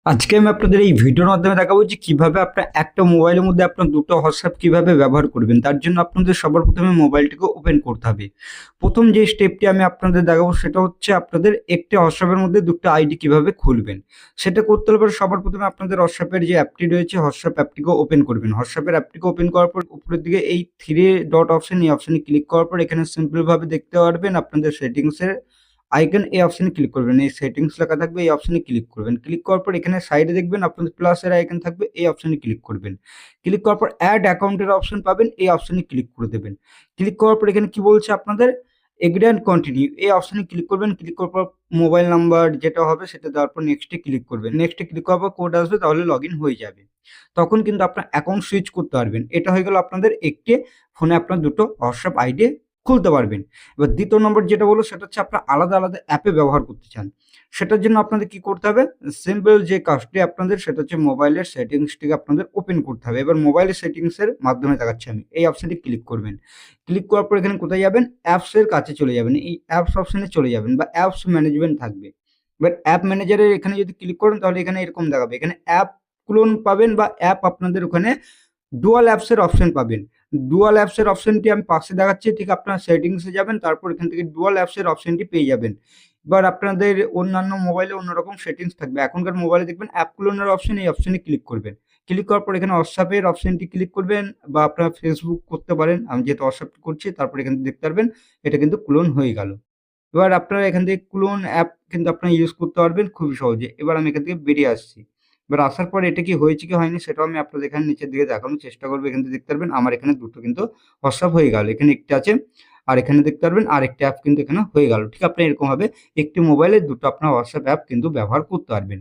আজকে আমি আপনাদের এই ভিডিওর মাধ্যমে দেখাবো যে কিভাবে আপনার একটা মোবাইলের মধ্যে আপনার দুটো হোয়াটসঅ্যাপ কিভাবে ব্যবহার করবেন। তার জন্য আপনাদের সবার প্রথমে মোবাইলটিকে ওপেন করতে হবে। প্রথম যে স্টেপটি আমি আপনাদের দেখাবো সেটা হচ্ছে আপনাদের একটি হোয়াটসঅ্যাপের মধ্যে দুটো আইডি কিভাবে খুলবেন। সেটা করতে হলে পরে সবার প্রথমে আপনাদের হোয়াটসঅ্যাপের যে অ্যাপটি রয়েছে হোয়াটসঅ্যাপ অ্যাপটিকে ওপেন করবেন। হোয়াটসঅ্যাপের অ্যাপটিকে ওপেন করার পর উপরের দিকে এই থ্রি ডট অপশন, এই অপশনে ক্লিক করার পর এখানে সিম্পলভাবে দেখতে পারবেন আপনাদের সেটিংসের আইকন, এই অপশনে ক্লিক করবেন। এই সেটিংস লেখা থাকবে, এই অপশনে ক্লিক করবেন। ক্লিক করার পর এখানে সাইডে দেখবেন আপনাদের প্লাসের আইকন থাকবে, এই অপশনে ক্লিক করবেন। ক্লিক করার পর অ্যাড অ্যাকাউন্টের অপশন পাবেন, এই অপশনে ক্লিক করে দেবেন। ক্লিক করার পর এখানে কি বলছে আপনাদের এগ্রি অ্যান্ড কন্টিনিউ, এই অপশনে ক্লিক করবেন। ক্লিক করার পর মোবাইল নাম্বার যেটা হবে সেটা দেওয়ার পর নেক্সটে ক্লিক করবেন। নেক্সটে ক্লিক করার পর কোড আসবে, তাহলে লগ ইন হয়ে যাবে। তখন কিন্তু আপনার অ্যাকাউন্ট সুইচ করতে পারবেন। এটা হয়ে গেল আপনাদের একটি ফোনে আপনার দুটো হোয়াটসঅ্যাপ আইডি খুলতে পারবেন। এবার দ্বিতীয় নম্বর যেটা বলবো সেটা হচ্ছে আপনারা আলাদা আলাদা অ্যাপে ব্যবহার করতে চান। সেটার জন্য আপনাদের কি করতে হবে? সিম্পল যে কাজটি আপনাদের সেটা হচ্ছে মোবাইলের সেটিংসটিকে আপনাদের ওপেন করতে হবে। এবার মোবাইলের সেটিংসের মাধ্যমে দেখাচ্ছি আমি। এই অপশনটি ক্লিক করবেন। ক্লিক করার পর এখানে কোথায় যাবেন? অ্যাপস এর কাছে চলে যাবেন। এই অ্যাপস অপশনে চলে যাবেন বা অ্যাপস ম্যানেজমেন্ট থাকবে। এবার অ্যাপ ম্যানেজারের এখানে যদি ক্লিক করেন তাহলে এখানে এরকম দেখাবে। এখানে অ্যাপ ক্লোন পাবেন বা অ্যাপ আপনাদের ওখানে ডুয়াল অ্যাপসের অপশন পাবেন। ডুয়াল অ্যাপসের অপশনটি আমি পাশে দেখাচ্ছি, ঠিক আপনার সেটিংসে যাবেন, তারপর এখান থেকে ডুয়াল অ্যাপসের অপশনটি পেয়ে যাবেন। এবার আপনাদের অন্যান্য মোবাইলে অন্যরকম সেটিংস থাকবে। এখনকার মোবাইলে দেখবেন অ্যাপ ক্লোনের অপশন, এই অপশনে ক্লিক করবেন। ক্লিক করার পর এখানে হোয়াটসঅ্যাপের অপশনটি ক্লিক করবেন বা আপনারা ফেসবুক করতে পারেন। আমি যেহেতু হোয়াটসঅ্যাপ করছি, তারপর এখানে দেখতে পারবেন এটা কিন্তু ক্লোন হয়ে গেল। এবার আপনারা এখান থেকে ক্লোন অ্যাপ কিন্তু আপনারা ইউজ করতে পারবেন খুবই সহজে। এবার আমি এখান থেকে বেরিয়ে আসছি। এবার আসার পর এটা কি হয়েছে কি হয়নি সেটাও আমি আপনাদের এখানে নিচের দিকে দেখানোর চেষ্টা করব। এখান থেকে দেখতে পারবেন আমার এখানে দুটো কিন্তু হোয়াটসঅ্যাপ হয়ে গেল। এখানে একটি আছে আর এখানে দেখতে পারবেন আরেকটি অ্যাপ কিন্তু এখানে হয়ে গেল। ঠিক আপনার এরকমভাবে একটি মোবাইলে দুটো আপনার হোয়াটসঅ্যাপ অ্যাপ কিন্তু ব্যবহার করতে পারবেন।